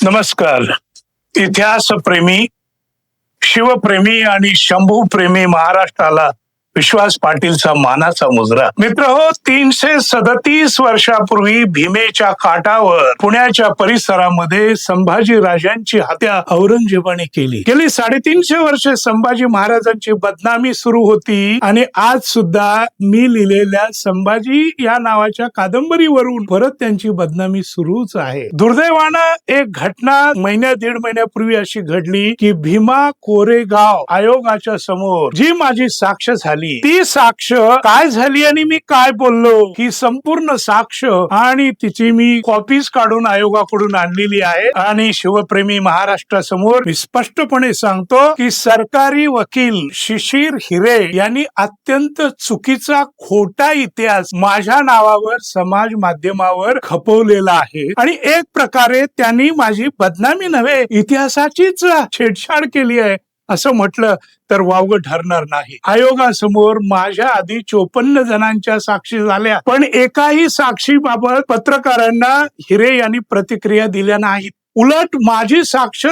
नमस्कार. इतिहासप्रेमी, शिवप्रेमी आणि शंभू प्रेमी महाराष्ट्राला विश्वास पाटीलचा मानाचा मुजरा. मित्र हो, 337 वर्षापूर्वी भीमेच्या काठावर पुण्याच्या परिसरामध्ये संभाजी राजांची हत्या औरंगजेबाने केली. गेली 350 वर्षे संभाजी महाराजांची बदनामी सुरू होती आणि आज सुद्धा मी लिहिलेल्या संभाजी या नावाच्या कादंबरीवरून परत त्यांची बदनामी सुरूच आहे. दुर्दैवानं एक घटना दीड महिन्यापूर्वी अशी घडली की भीमा कोरेगाव आयोगाच्या समोर जी माझी साक्ष झाली, ती साक्ष काय झाली आणि मी काय बोललो ही संपूर्ण साक्ष आणि तिची मी कॉपीज काढून आयोगाकडून आणलेली आहे. आणि शिवप्रेमी महाराष्ट्रासमोर मी स्पष्टपणे सांगतो की सरकारी वकील शिशिर हिरे यांनी अत्यंत चुकीचा खोटा इतिहास माझ्या नावावर समाज माध्यमावर खपवलेला आहे आणि एक प्रकारे त्यांनी माझी बदनामी नव्हे इतिहासाचीच छेडछाड केली आहे असं म्हटलं तर वावगं ठरणार नाही. आयोगासमोर माझ्या आधी 54 जणांच्या साक्षी झाल्या, पण एकाही साक्षीबाबत पत्रकारांना हिरे यांनी प्रतिक्रिया दिल्या नाहीत. उलट माझी साक्ष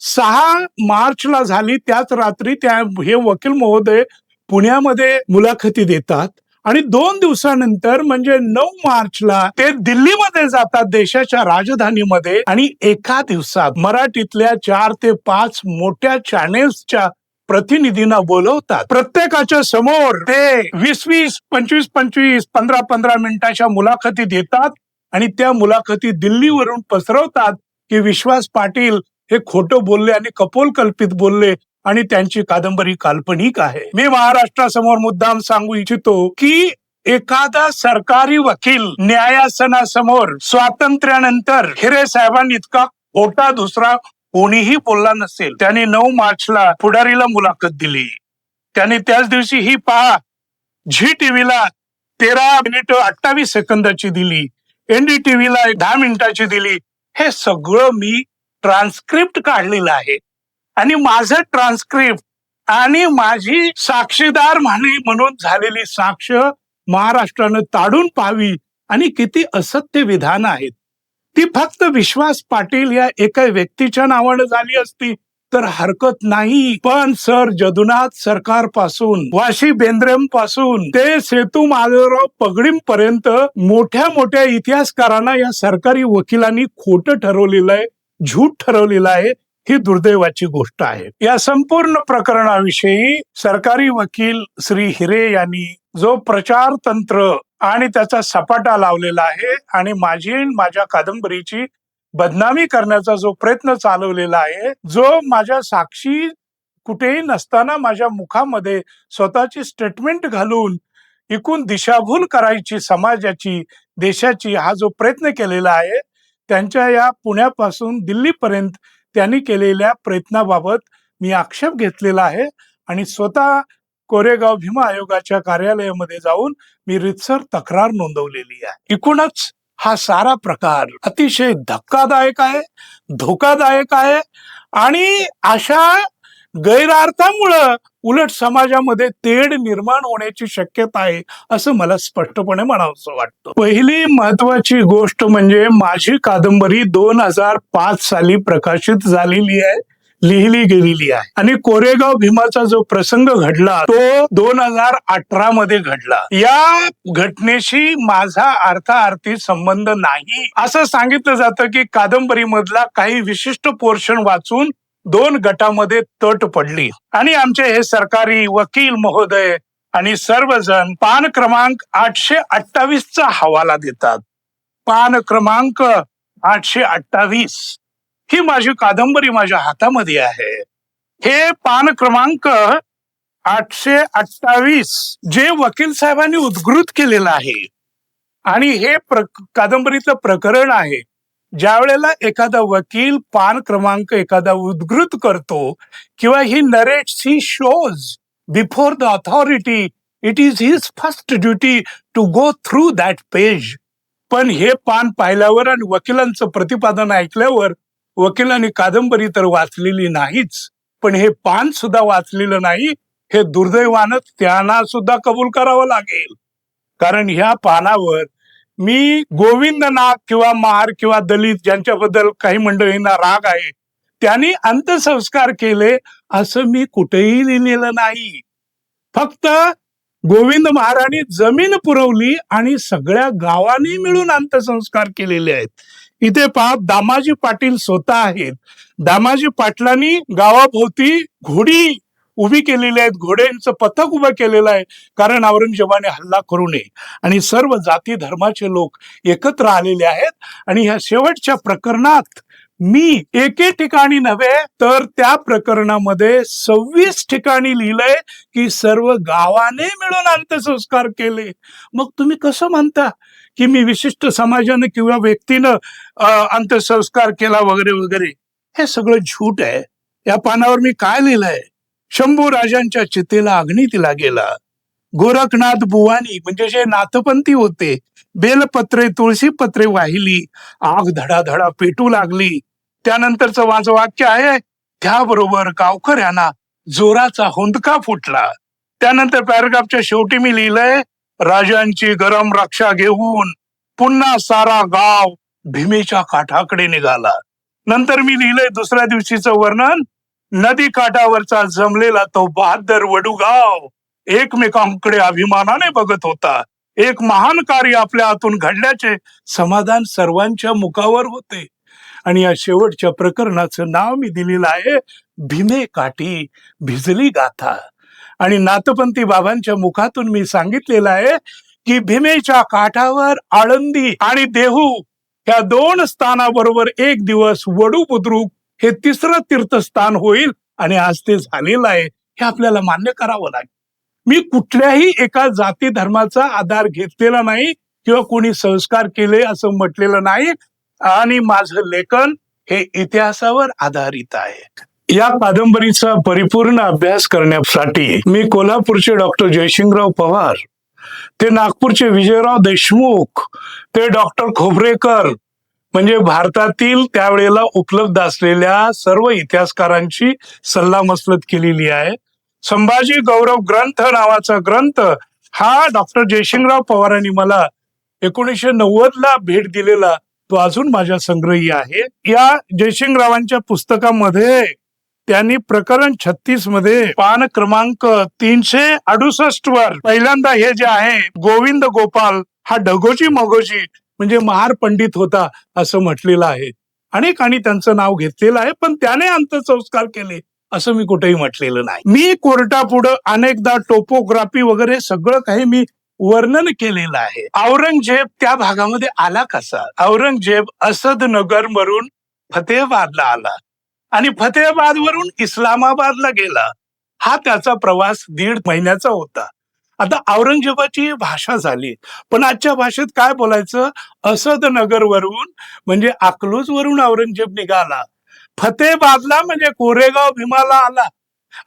6 मार्चला झाली, त्याच रात्री हे वकील महोदय पुण्यामध्ये मुलाखती देतात आणि 2 दिवसानंतर म्हणजे 9 मार्चला ते दिल्लीमध्ये जातात, देशाच्या राजधानीमध्ये, आणि एका दिवसात मराठीतल्या 4 ते 5 मोठ्या चॅनेल्सच्या प्रतिनिधींना बोलवतात. प्रत्येकाच्या समोर ते 20-20, 25-25, 15-15 मिनिटाच्या मुलाखती देतात आणि त्या मुलाखती दिल्लीवरून पसरवतात की विश्वास पाटील हे खोटं बोलले आणि कपोलकल्पित बोलले आणि त्यांची कादंबरी काल्पनिक आहे. मी महाराष्ट्रासमोर मुद्दाम सांगू इच्छितो की एखादा सरकारी वकील न्यायासनासमोर स्वातंत्र्यानंतर हिरे साहेबांनी इतका खोटा दुसरा कोणीही बोलला नसेल. त्यांनी 9 मार्चला पुढारीला मुलाखत दिली. त्यांनी त्याच दिवशी ही पहा झी टीव्हीला 13 मिनिट 28 सेकंदाची दिली, NDTVला 10 मिनिटाची दिली. हे सगळं मी ट्रान्सक्रिप्ट काढलेलं आहे आणि माझं ट्रान्सक्रिप्ट आणि माझी साक्षीदार म्हणून झालेली साक्ष महाराष्ट्रानं ताडून पाहावी. आणि किती असत्य विधान आहेत. ती फक्त विश्वास पाटील या एका व्यक्तीच्या नावानं झाली असती तर हरकत नाही, पण सर जदुनाथ सरकार पासून वाशी बेंद्रेम पासून ते सेतू माधवराव पगडीम पर्यंत मोठ्या मोठ्या इतिहासकारांना या सरकारी वकिलांनी खोटं ठरवलेलं आहे, झूट ठरवलेलं आहे. ही दुर्दैवाची गोष्ट आहे. या संपूर्ण प्रकरणाविषयी सरकारी वकील श्री हिरे यांनी जो प्रचार तंत्र आणि त्याचा सपाटा लावलेला आहे आणि माझ्या कादंबरीची बदनामी करण्याचा जो प्रयत्न चालवलेला आहे, जो माझ्या साक्षी कुठेही नसताना माझ्या मुखामध्ये स्वतःची स्टेटमेंट घालून एकूण दिशाभूल करायची समाजाची, देशाची, हा जो प्रयत्न केलेला आहे, त्यांच्या या पुण्यापासून दिल्लीपर्यंत त्यांनी केलेल्या प्रयत्नाबाबत मी आक्षेप घेतलेला आहे आणि स्वतः कोरेगाव भीमा आयोगाच्या कार्यालयामध्ये जाऊन मी रीतसर तक्रार नोंदवलेली आहे. एकूणच हा सारा प्रकार अतिशय धक्कादायक आहे, धोकादायक आहे आणि अशा गैरार्थामुळं उलट समाजामध्ये तेढ निर्माण होण्याची शक्यता आहे असं मला स्पष्टपणे म्हणावंसं वाटतं. पहिली महत्वाची गोष्ट म्हणजे माझी कादंबरी 2005 साली प्रकाशित झालेली आहे, लिहिली गेलेली आहे आणि कोरेगाव भीमाचा जो प्रसंग घडला तो 2018 मध्ये घडला. या घटनेशी माझा अर्थार्थी संबंध नाही असं सांगितलं जातं की कादंबरी मधला काही विशिष्ट पोर्शन वाचून 2 गटामध्ये तट पडली आणि आमचे हे सरकारी वकील महोदय आणि सर्वजण पान क्रमांक 828 चा हवाला देतात. पान क्रमांक 828 ही माझी कादंबरी माझ्या हातामध्ये आहे. हे पान क्रमांक 828 जे वकील साहेबांनी उद्घृत केलेलं आहे आणि हे कादंबरीचं प्रकरण आहे. ज्या वेळेला एखादा वकील पान क्रमांक एखादा उद्घृत करतो किंवा he narrates, he shows before the authority, it is his first duty to go through that page. पण हे पान पाहिल्यावर आणि वकिलांचं प्रतिपादन ऐकल्यावर वकिलांनी कादंबरी तर वाचलेली नाहीच, पण हे पान सुद्धा वाचलेलं नाही हे दुर्दैवानं त्यांना सुद्धा कबूल करावं लागेल. कारण ह्या पानावर मी गोविंद नाग किंवा महार किंवा दलित ज्यांच्याबद्दल काही मंडळींना राग आहे त्यांनी अंत्यसंस्कार केले असं मी कुठेही लिहिलेलं नाही. फक्त गोविंद महाराणी जमीन पुरवली आणि सगळ्या गावांनी मिळून अंत्यसंस्कार केलेले आहेत. इथे पहा, दामाजी पाटील स्वतः आहेत. दामाजी पाटलांनी गावाभोवती घोडी उभी केलेली आहेत, घोड्यांचं पथक उभं केलेलं आहे, कारण औरंगजेबाने हल्ला करू नये. आणि सर्व जाती धर्माचे लोक एकत्र आलेले आहेत. आणि ह्या शेवटच्या प्रकरणात मी एके ठिकाणी नव्हे तर त्या प्रकरणामध्ये 26 ठिकाणी लिहिलंय की सर्व गावाने मिळून अंत्यसंस्कार केले. मग तुम्ही कसं म्हणता की मी विशिष्ट समाजाने किंवा व्यक्तीनं अंत्यसंस्कार केला वगैरे वगैरे? हे सगळं झूट आहे. या पानावर मी काय लिहिलंय? शंभू राजांच्या चितेला अग्नी दिला गेला. गोरखनाथ बुवानी म्हणजे जे नाथपंथी होते, बेलपत्रे तुळशी पत्रे वाहिली, आग धडाधडा पेटू लागली. त्यानंतरचं माझं वाक्य आहे, त्याबरोबर गावकऱ्यांना जोराचा हुंदका फुटला. त्यानंतर पॅराग्राफच्या शेवटी मी लिहिलंय, राजांची गरम रक्षा घेऊन पुन्हा सारा गाव भीमेच्या काठाकडे निघाला. नंतर मी लिहिलंय दुसऱ्या दिवशीचं वर्णन, नदी काठावरचा जमलेला तो बहादर वडूगाव एकमेकांकडे अभिमानाने बघत होता. एक महान कार्य आपल्या हातून घडल्याचे समाधान सर्वांच्या मुखावर होते. आणि या शेवटच्या प्रकरणाचं नाव मी दिलेलं आहे, भीमे काठी भिजली गाथा. आणि नाथपंथी बाबांच्या मुखातून मी सांगितलेलं आहे की भीमेच्या काठावर आळंदी आणि देहू या 2 स्थानाबरोबर एक दिवस वडू बुद्रुक हे 3रं तीर्थस्थान होईल. आणि आज ते झालेलं आहे, हे आपल्याला मान्य करावं लागेल. मी कुठल्याही एका जाती धर्माचा आधार घेतलेला नाही किंवा कोणी संस्कार केले असं म्हटलेलं नाही. आणि माझं लेखन हे इतिहासावर आधारित आहे. या कादंबरीचा परिपूर्ण अभ्यास करण्यासाठी मी कोल्हापूरचे डॉक्टर जयसिंगराव पवार, ते नागपूरचे विजयराव देशमुख, ते डॉक्टर खोबरेकर, म्हणजे भारतातील त्यावेळेला उपलब्ध असलेल्या सर्व इतिहासकारांची सल्लामसलत केलेली आहे. संभाजी गौरव ग्रंथ नावाचा ग्रंथ हा डॉक्टर जयसिंगराव पवारांनी मला 1990 भेट दिलेला, तो अजून माझ्या संग्रही आहे. या जयसिंगरावांच्या पुस्तकामध्ये त्यांनी प्रकरण 36 मध्ये पान क्रमांक 368 वर पहिल्यांदा हे जे आहे, गोविंद गोपाल हा ढगोजी मगोजी म्हणजे महार पंडित होता असं म्हटलेलं आहे. अनेकांनी त्यांचं नाव घेतलेलं आहे, पण त्याने अंत्यसंस्कार केले असं मी कुठेही म्हटलेलं नाही. मी कोर्टापुढं अनेकदा टोपोग्राफी वगैरे सगळं काही मी वर्णन केलेलं आहे. औरंगजेब त्या भागामध्ये आला कसा? औरंगजेब असदनगर वरून फतेहाबादला आला आणि फतेहाबाद वरून इस्लामाबादला गेला. हा त्याचा प्रवास 1.5 महिन्याचा होता. आता औरंगजेबाची भाषा झाली, पण आजच्या भाषेत काय बोलायचं? असदनगर वरून म्हणजे अकलूज वरून औरंगजेब निघाला, फतेहाबादला म्हणजे कोरेगाव भीमाला आला,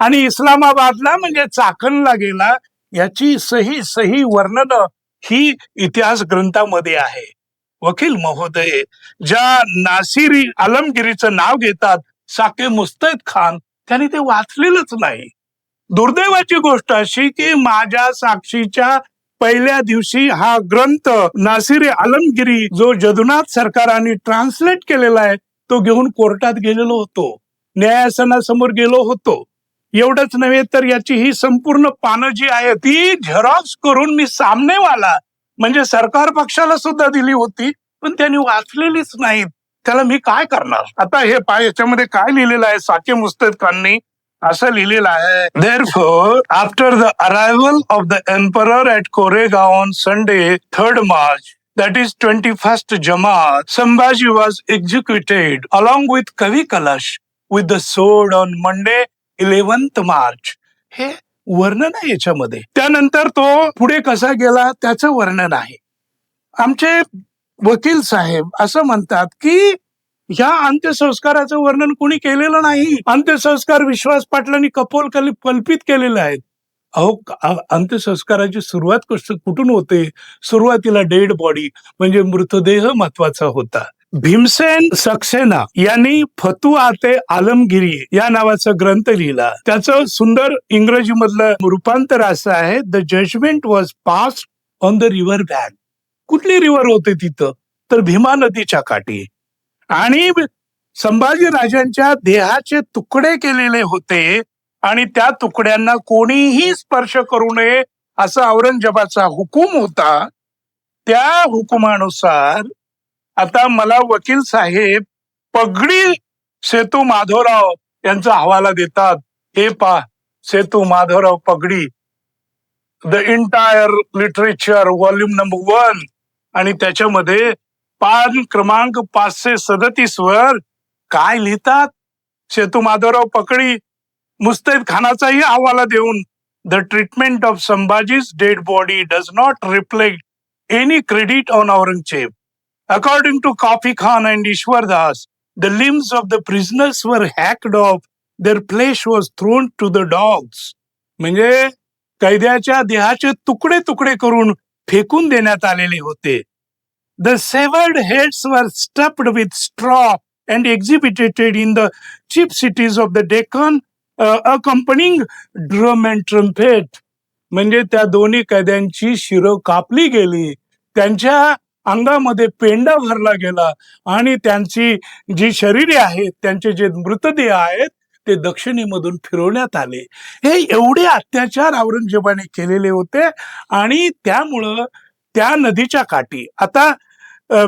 आणि इस्लामाबादला म्हणजे चाकणला गेला. याची सही वर्णन ही इतिहास ग्रंथामध्ये आहे. वकील महोदय ज्या नासिरी आलमगिरीचं नाव घेतात, साके मुस्तैद खान, त्यांनी ते वाचलेलंच नाही. दुर्दैवाची गोष्ट अशी की माझ्या साक्षीच्या पहिल्या दिवशी हा ग्रंथ नासिरी आलमगिरी जो जदुनाथ सरकारांनी ट्रान्सलेट केलेला आहे तो घेऊन कोर्टात गेलेलो होतो, न्यायासनासमोर गेलो होतो. एवढंच नव्हे तर याची ही संपूर्ण पानं जी आहे ती झेरॉक्स करून मी सामनेवाला म्हणजे सरकार पक्षाला सुद्धा दिली होती, पण त्यांनी वाचलेलीच नाहीत. त्याला मी काय करणार? आता हे याच्यामध्ये काय लिहिलेलं आहे, साके मुस्तैद खाननी असं लिहिलेलं आहे, therefore after the arrival of the emperor at Koregaon on Sunday 3rd March, that is 21st Jamaat, Sambhaji was executed along with Kavi Kalash with the sword on Monday 11th March. हे वर्णन आहे याच्यामध्ये. त्यानंतर तो पुढे कसा गेला त्याचं वर्णन आहे. आमचे वकील साहेब असं म्हणतात की या अंत्यसंस्काराचं वर्णन कोणी केलेलं नाही. अंत्यसंस्कार विश्वास पाटलांनी कल्पित केलेले आहेत. अहो, अंत्यसंस्काराची सुरुवात कुठून होते? सुरुवातीला डेड बॉडी म्हणजे मृतदेह महत्वाचा होता. भीमसेन सक्सेना यांनी फतुआते आलमगिरी या नावाचा ग्रंथ लिहिला. त्याचं सुंदर इंग्रजी मधलं रूपांतर असं आहे, the judgement was passed on the river bank. कुठली रिव्हर होते तिथं, तर भीमा नदीच्या काठी. आणि संभाजी राजांच्या देहाचे तुकडे केलेले होते आणि त्या तुकड्यांना कोणीही स्पर्श करू नये असा औरंगजेबाचा हुकूम होता. त्या हुकुमानुसार आता मला वकील साहेब पगडी सेतू माधवराव यांचा हवाला देतात. हे पा सेतू माधवराव पगडी, the entire literature volume number 1, आणि त्याच्यामध्ये पान क्रमांक 537 वर काय लिहितात सेतू माधवराव पगडी मुस्तैद खानाचाही हवाला देऊन, the treatment of Sambhaji's dead body does not reflect any credit on Aurangzeb. According to Kafi Khan and Ishwar Das, the limbs of the prisoners were hacked off, their flesh was thrown to the dogs. म्हणजे कैद्याच्या देहाचे तुकडे तुकडे करून फेकून देण्यात आलेले होते. The severed heads were stuffed with straw and exhibited in the chief cities of the Deccan, accompanying drum and trumpet. म्हणजे त्या दोन्ही कैद्यांची शिरं कापली गेली, त्यांच्या अंगामध्ये पेंडा भरला गेला आणि त्यांची जी शरीरे आहेत, त्यांचे जे मृतदेह आहेत ते दक्षिणेमधून फिरवण्यात आले. हे एवढे अत्याचार औरंगजेबाने केलेले होते. आणि त्यामुळं त्या नदीच्या काठी आता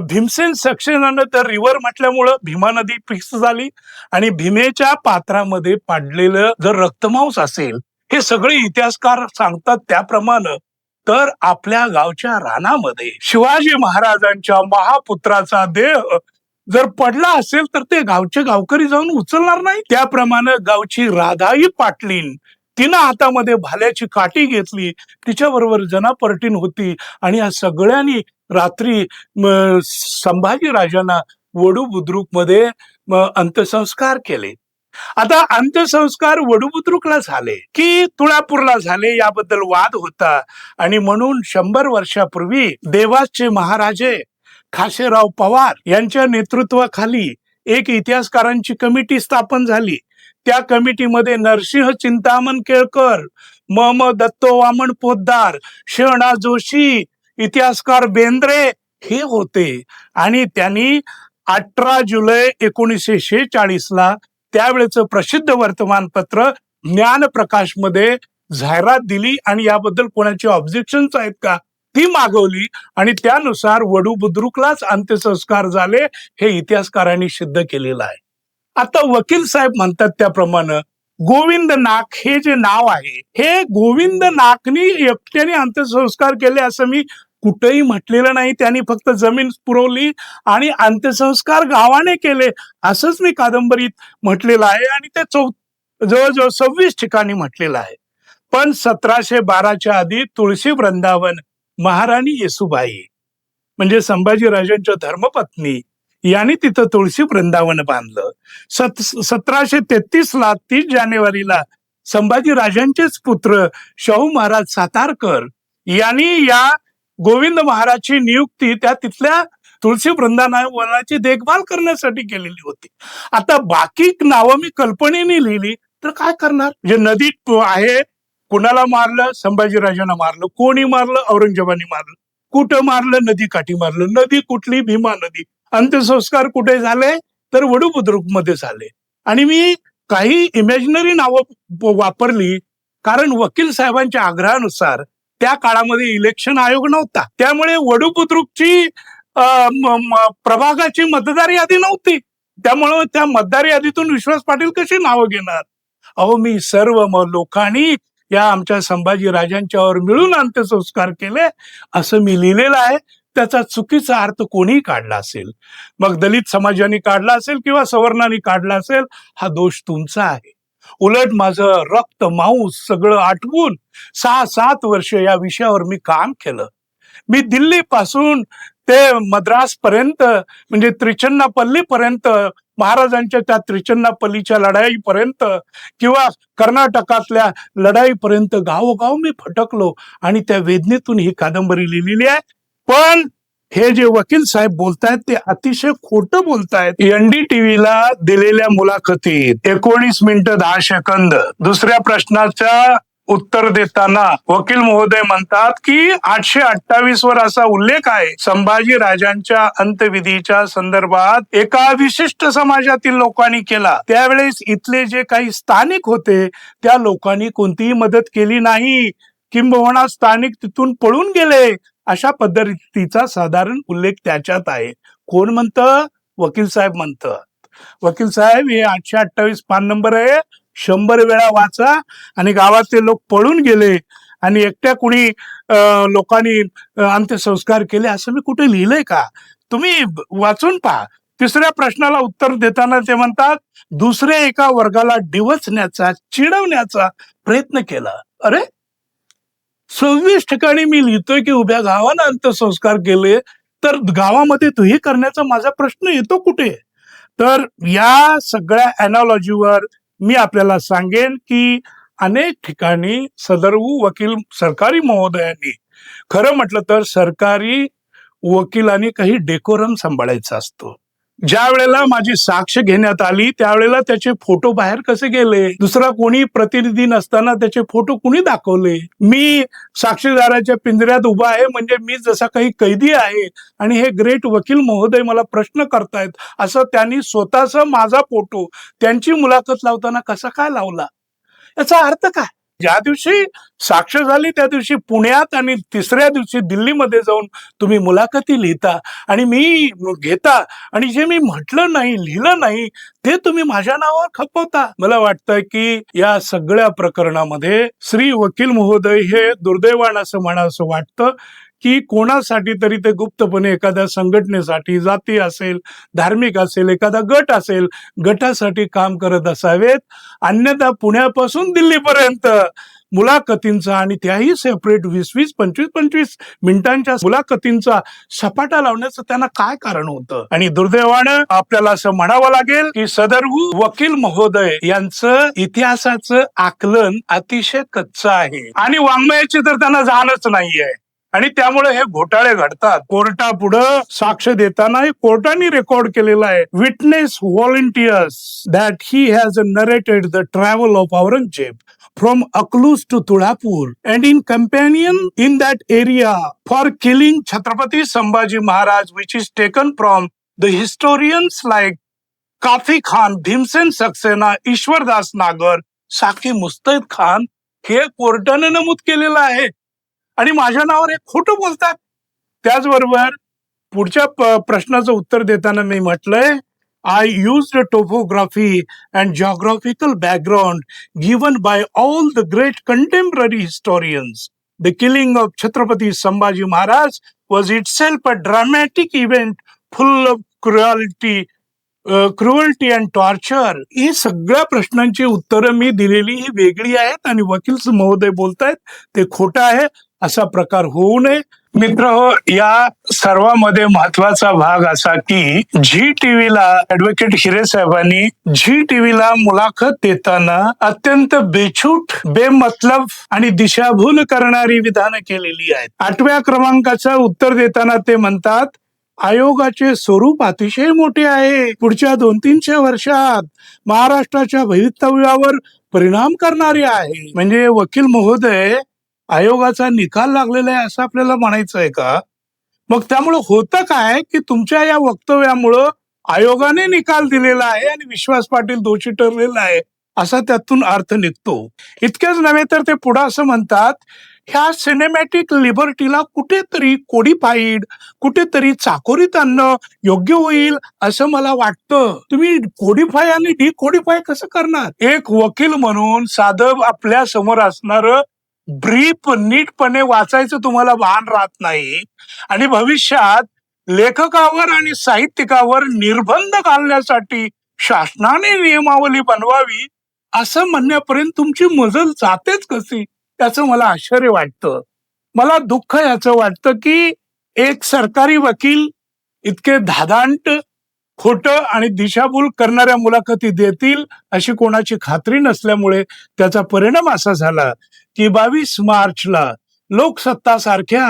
भीमसेन सक्सेनानं तर रिव्हर म्हटल्यामुळं भीमा नदी फिक्स झाली. आणि भीमेच्या पात्रामध्ये पाडलेलं जर रक्तमांस असेल, हे सगळे इतिहासकार सांगतात त्याप्रमाणे, तर आपल्या गावच्या रानामध्ये शिवाजी महाराजांच्या महापुत्राचा देह जर पडला असेल तर ते गावचे गावकरी जाऊन उचलणार नाही. त्याप्रमाणे गावची राधाई पाटलीन, तिनं हातामध्ये भाल्याची काठी घेतली, तिच्याबरोबर जनापर्टीन होती, आणि या सगळ्यांनी रात्री संभाजी राजांना वडू बुद्रुक मध्ये अंत्यसंस्कार केले. आता अंत्यसंस्कार वडूबुद्रुकला झाले की तुळापूरला झाले याबद्दल वाद होता. आणि म्हणून 100 वर्षापूर्वी देवासचे महाराजे खासेराव पवार यांच्या नेतृत्वाखाली एक इतिहासकारांची कमिटी स्थापन झाली. त्या कमिटीमध्ये नरसिंह चिंतामण केळकर, म दत्तो वामन पोद्दार, शहनाज जोशी, इतिहासकार बेंद्रे हे होते. आणि त्यांनी 18 जुलै 1946 ला त्यावेळेचं प्रसिद्ध वर्तमानपत्र ज्ञानप्रकाश मध्ये जाहिरात दिली. आणि याबद्दल कोणाची ऑब्जेक्शन्स आहेत का ती मागवली, आणि त्यानुसार वडू बुद्रुकलाच अंत्यसंस्कार झाले. हे इतिहासकारांनी सिद्ध केलेलं आहे. आता वकील साहेब म्हणतात त्याप्रमाणे गोविंद नाक हे जे नाव आहे, हे गोविंद नाकनी एकट्याने अंत्यसंस्कार केले असं मी कुठेही म्हटलेलं नाही. त्यांनी फक्त जमीन पुरवली आणि अंत्यसंस्कार गावाने केले असंच मी कादंबरीत म्हटलेलं आहे. आणि ते जवळजवळ 26 ठिकाणी म्हटलेलं आहे. पण 1712च्या आधी तुळशी वृंदावन महाराणी येसुबाई म्हणजे संभाजी राजांच्या धर्मपत्नी यांनी तिथं तुळशी वृंदावन बांधलं. 1733 ला 30 जानेवारीला संभाजी राजांचेच पुत्र शाहू महाराज सातारकर यांनी या गोविंद महाराजची नियुक्ती त्या तिथल्या तुळशी वृंदावनाची देखभाल करण्यासाठी केलेली होती. आता बाकी नावं मी कल्पनेने लिहिली तर काय करणार. जे नदीत आहे, कुणाला मारलं, संभाजीराजांना मारलं. कोणी मारलं, औरंगजेबाने मारलं. कुठं मारलं, नदी काठी मारलं. नदी कुठली, भीमा नदी. अंत्यसंस्कार कुठे झाले, तर वडूबुद्रुक मध्ये झाले. आणि मी काही इमॅजिनरी नावं वापरली कारण वकील साहेबांच्या आग्रहानुसार त्या काळामध्ये इलेक्शन आयोग नव्हता, त्यामुळे वडूबुद्रुकची प्रभागाची मतदार यादी नव्हती. त्यामुळे त्या मतदार यादीतून विश्वास पाटील कशी नावं घेणार. अहो, मी सर्व लोकांनी या आमच्या संभाजी राजांच्यावर मिळून अंत्यसंस्कार केले असं मी लिहिलेलं आहे. त्याचा चुकीचा अर्थ कोणीही काढला असेल, मग दलित समाजाने काढला असेल किंवा सवर्णांनी काढला असेल, हा दोष तुमचा आहे. उलट माझं रक्त मांस सगळं आटवून 6-7 वर्ष या विषयावर मी काम केलं. मी दिल्ली पासून ते मद्रास पर्यंत म्हणजे त्रिचन्नापल्ली पर्यंत, महाराजांच्या त्या त्रिचन्नापल्लीच्या लढाईपर्यंत किंवा कर्नाटकातल्या लढाईपर्यंत गावोगाव मी फटकलो आणि त्या वेदनेतून ही कादंबरी लिहिलेली आहे. पण हे जे वकील साहेब बोलतायत ते अतिशय खोटं बोलतायत. NDTVला दिलेल्या मुलाखतीत 19 मिनिटं 10 सेकंद दुसऱ्या प्रश्नाच्या उत्तर देताना वकील महोदय म्हणतात की 828 वर असा उल्लेख आहे संभाजी राजांच्या अंत्यविधीच्या संदर्भात एका विशिष्ट समाजातील लोकांनी केला. त्यावेळेस इथले जे काही स्थानिक होते त्या लोकांनी कोणतीही मदत केली नाही, किंबहुना स्थानिक तिथून पळून गेले, अशा पद्धतीचा साधारण उल्लेख त्याच्यात आहे. कोण म्हणतं? वकील साहेब म्हणतात. वकील साहेब, हे 828 पान नंबर आहे, 100 वेळा वाचा. आणि गावातले लोक पळून गेले आणि एकट्या कुणी लोकांनी अंत्यसंस्कार केले असं मी कुठे लिहिलंय का? तुम्ही वाचून पहा. तिसऱ्या प्रश्नाला उत्तर देताना ते म्हणतात दुसऱ्या एका वर्गाला डिवचण्याचा, चिडवण्याचा प्रयत्न केला. अरे, 26 ठिकाणी मी लिहितोय की उभ्या गावानं अंत्यसंस्कार केले, तर गावामध्ये तो हे करण्याचा माझा प्रश्न येतो कुठे? तर या सगळ्या अॅनॉलॉजीवर मी आपल्याला सांगेन की अनेक ठिकाणी सदर्भ वकील सरकारी महोदयांनी, खरं म्हटलं तर सरकारी वकिलांनी काही डेकोरम सांभाळायचा असतो. ज्या वेळेला माझी साक्ष घेण्यात आली त्यावेळेला त्याचे फोटो बाहेर कसे गेले, दुसरा कोणी प्रतिनिधी नसताना त्याचे फोटो कुणी दाखवले? मी साक्षीदाराच्या पिंजऱ्यात उभा आहे म्हणजे मी जसा काही कैदी आहे आणि हे ग्रेट वकील महोदय मला प्रश्न करतायत असं त्यांनी स्वतःचा माझा फोटो त्यांची मुलाखत लावताना कसा काय लावला? याचा अर्थ काय? ज्या दिवशी साक्ष झाली त्या दिवशी पुण्यात आणि तिसऱ्या दिवशी दिल्लीमध्ये जाऊन तुम्ही मुलाखती लिहिता आणि मी घेता आणि जे मी म्हटलं नाही, लिहिलं नाही ते तुम्ही माझ्या नावावर खपवता. मला वाटतंय की या सगळ्या प्रकरणामध्ये श्री वकील महोदय हे दुर्दैवान असं म्हणावं वाटतं की कोणासाठी तरी ते गुप्तपणे एखाद्या संघटनेसाठी, जाती असेल, धार्मिक असेल, एखादा गट असेल, गटासाठी काम करत असावेत. अन्यथा पुण्यापासून दिल्लीपर्यंत मुलाखतींचा आणि त्याही सेपरेट 20-20, 25-25 मिनिटांच्या मुलाखतींचा सपाटा लावण्याचं त्यांना काय कारण होतं? आणि दुर्दैवानं आपल्याला असं म्हणावं लागेल की सदर्भ वकील महोदय यांचं इतिहासाचं आकलन अतिशय कच्चं आहे आणि वाङ्मयाची तर त्यांना जाणच नाहीये आणि त्यामुळे हे घोटाळे घडतात. कोर्टापुढं साक्ष देताना कोर्टाने रेकॉर्ड केलेला आहे, witness volunteers that he has narrated the travel of Aurangzeb from Akluz to Tulapur and in companion in that area for killing Chhatrapati Sambhaji Maharaj, which is taken from the historians like Kafi Khan, Bhimsen Saxena, Ishwardas Nagar, Saki Mustad Khan हे कोर्टाने नमूद केलेलं आहे आणि माझ्या नावावर एक खोटं बोलतात. त्याचबरोबर पुढच्या प्रश्नाचं उत्तर देताना मी म्हटलंय I used a topography and geographical background given by all the great contemporary historians. The killing of Chhatrapati Sambhaji Maharaj was itself a dramatic event full of cruelty and torture. ही सगळ्या प्रश्नांची उत्तरं मी दिलेली ही वेगळी आहेत आणि वकील महोदय बोलतायत ते खोटं आहे. असा प्रकार होऊ नये. मित्र हो, या सर्वांमध्ये महत्वाचा भाग असा की झी टीव्हीला ऍडव्होकेट हिरे साहेबांनी झी टीव्हीला मुलाखत देताना अत्यंत बेछूट, बेमतलब आणि दिशाभूल करणारी विधानं केलेली आहेत. 8व्या क्रमांकाचं उत्तर देताना ते म्हणतात आयोगाचे स्वरूप अतिशय मोठे आहे, पुढच्या 200-300 वर्षात महाराष्ट्राच्या भवितव्यावर परिणाम करणारे आहे. म्हणजे वकील महोदय आयोगाचा निकाल लागलेला आहे असं आपल्याला म्हणायचं आहे का? मग त्यामुळं होतं काय की तुमच्या या वक्तव्यामुळं आयोगाने निकाल दिलेला आहे आणि विश्वास पाटील दोषी ठरलेला आहे असा त्यातून अर्थ निघतो. इतकेच नव्हे तर ते पुढे असं म्हणतात ह्या सिनेमॅटिक लिबर्टीला कुठेतरी कोडीफाईड, कुठेतरी चाकोरीत आणणं योग्य होईल असं मला वाटतं. तुम्ही कोडीफाय आणि डिकोडीफाय कसं करणार? एक वकील म्हणून साधं आपल्या समोर असणारं ब्रीफ नीटपणे वाचायचं तुम्हाला भान राहत नाही आणि भविष्यात लेखकावर आणि साहित्यिकावर निर्बंध घालण्यासाठी शासनाने नियमावली बनवावी असं म्हणण्यापर्यंत तुमची मजल जातेच कशी याचं मला आश्चर्य वाटतं. मला दुःख याचं वाटतं की एक सरकारी वकील इतके धादांट, खोटं आणि दिशाभूल करणाऱ्या मुलाखती देतील अशी कोणाची खात्री नसल्यामुळे त्याचा परिणाम असा झाला की 22 मार्चला लोकसत्ता सारख्या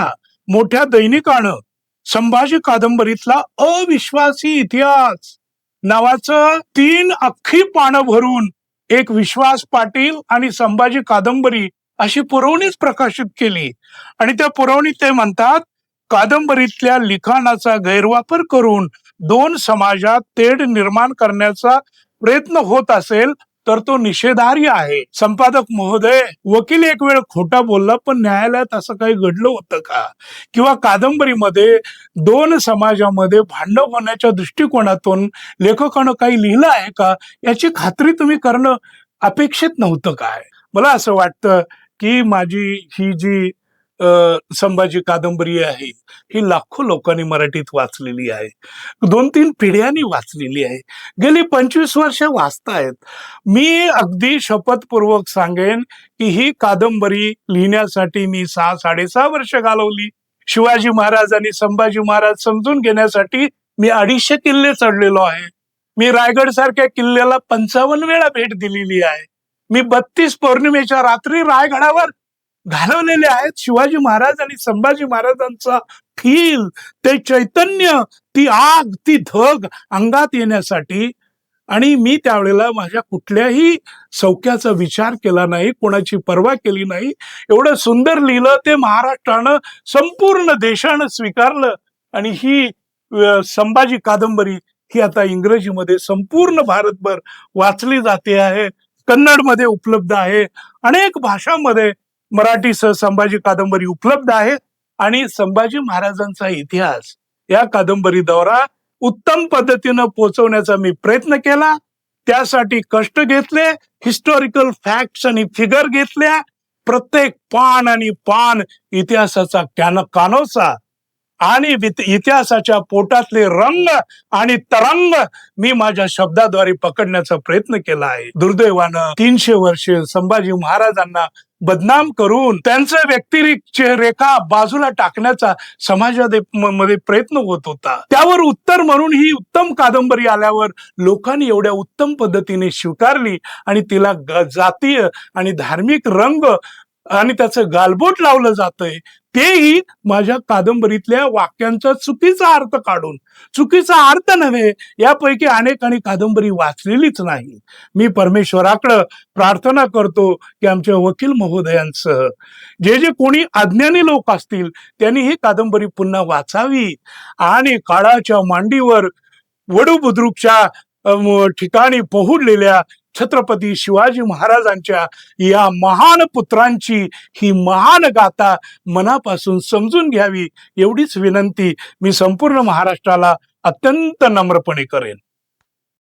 मोठ्या दैनिकानं संभाजी कादंबरीतला अविश्वासी इतिहास नावाचं 3 अख्खी पानं भरून एक विश्वास पाटील आणि संभाजी कादंबरी अशी पुरवणीच प्रकाशित केली. आणि त्या पुरवणीत ते म्हणतात, कादंबरीतल्या लिखाणाचा गैरवापर करून दोन समाजात तेढ निर्माण करण्याचा प्रयत्न होत असेल तर तो निषेधार्ह आहे. संपादक महोदय, वकील एक वेळ खोटा बोलला, पण न्यायालयात असं काही घडलं होतं का? किंवा कादंबरीमध्ये दोन समाजामध्ये भांडण होण्याच्या दृष्टिकोनातून लेखकानं काही लिहिलं आहे का, याची खात्री तुम्ही करणं अपेक्षित नव्हतं काय? मला असं वाटतं की माझी ही जी संभाजी कादंबरी आहे, ही लाखो लोकांनी मराठीत वाचलेली आहे. 2-3 पिढ्यांनी वाचलेली आहे. गेली 25 वर्ष वाचतायत. मी अगदी शपथपूर्वक सांगेन की ही कादंबरी लिहिण्यासाठी मी 6-6.5 वर्ष घालवली. शिवाजी महाराज आणि संभाजी महाराज समजून घेण्यासाठी मी 250 किल्ले चढलेलो आहे. मी रायगड सारख्या किल्ल्याला 55 वेळा भेट दिलेली आहे. मी 32 पौर्णिमेच्या रात्री रायगडावर घालवलेले आहेत. शिवाजी महाराज आणि संभाजी महाराजांचा फील, ते चैतन्य, ती आग, ती धग अंगात येण्यासाठी. आणि मी त्यावेळेला माझ्या कुठल्याही सौख्याचा विचार केला नाही, कोणाची पर्वा केली नाही. एवढं सुंदर लिहिलं, ते महाराष्ट्रानं, संपूर्ण देशानं स्वीकारलं. आणि ही संभाजी कादंबरी ही आता इंग्रजीमध्ये संपूर्ण भारतभर वाचली जाते आहे, कन्नडमध्ये उपलब्ध आहे, अनेक भाषांमध्ये मराठीसह संभाजी कादंबरी उपलब्ध आहे. आणि संभाजी महाराजांचा इतिहास या कादंबरीद्वारा उत्तम पद्धतीनं पोहोचवण्याचा मी प्रयत्न केला. त्यासाठी कष्ट घेतले, हिस्टॉरिकल फॅक्ट्स आणि फिगर घेतल्या. प्रत्येक पान आणि पान इतिहासाचा कानोसा आणि इतिहासाच्या पोटातले रंग आणि तरंग मी माझ्या शब्दाद्वारे पकडण्याचा प्रयत्न केला आहे. दुर्दैवानं 300 वर्षे संभाजी महाराजांना बदनाम करून त्यांचं व्यक्तिरेख रेखा बाजूला टाकण्याचा समाजामध्ये प्रयत्न होत होता. त्यावर उत्तर म्हणून ही उत्तम कादंबरी आल्यावर लोकांनी एवढ्या उत्तम पद्धतीने स्वीकारली आणि तिला जातीय आणि धार्मिक रंग आणि त्याचं गालबोट लावलं जातंय, तेही माझ्या कादंबरीतल्या वाक्यांचा चुकीचा अर्थ काढून. चुकीचा अर्थ नव्हे, यापैकी अनेकांनी कादंबरी वाचलेलीच नाही. मी परमेश्वराकडे प्रार्थना करतो की आमच्या वकील महोदयांसह जे जे कोणी अज्ञानी लोक असतील त्यांनी ही कादंबरी पुन्हा वाचावी आणि काळाच्या मांडीवर वडू बुद्रुकच्या ठिकाणी पोहोचलेल्या छत्रपती शिवाजी महाराजांच्या या महान पुत्रांची ही महान गाथा मनापासून समजून घ्यावी, एवढीच विनंती मी संपूर्ण महाराष्ट्राला अत्यंत नम्रपणे करेन.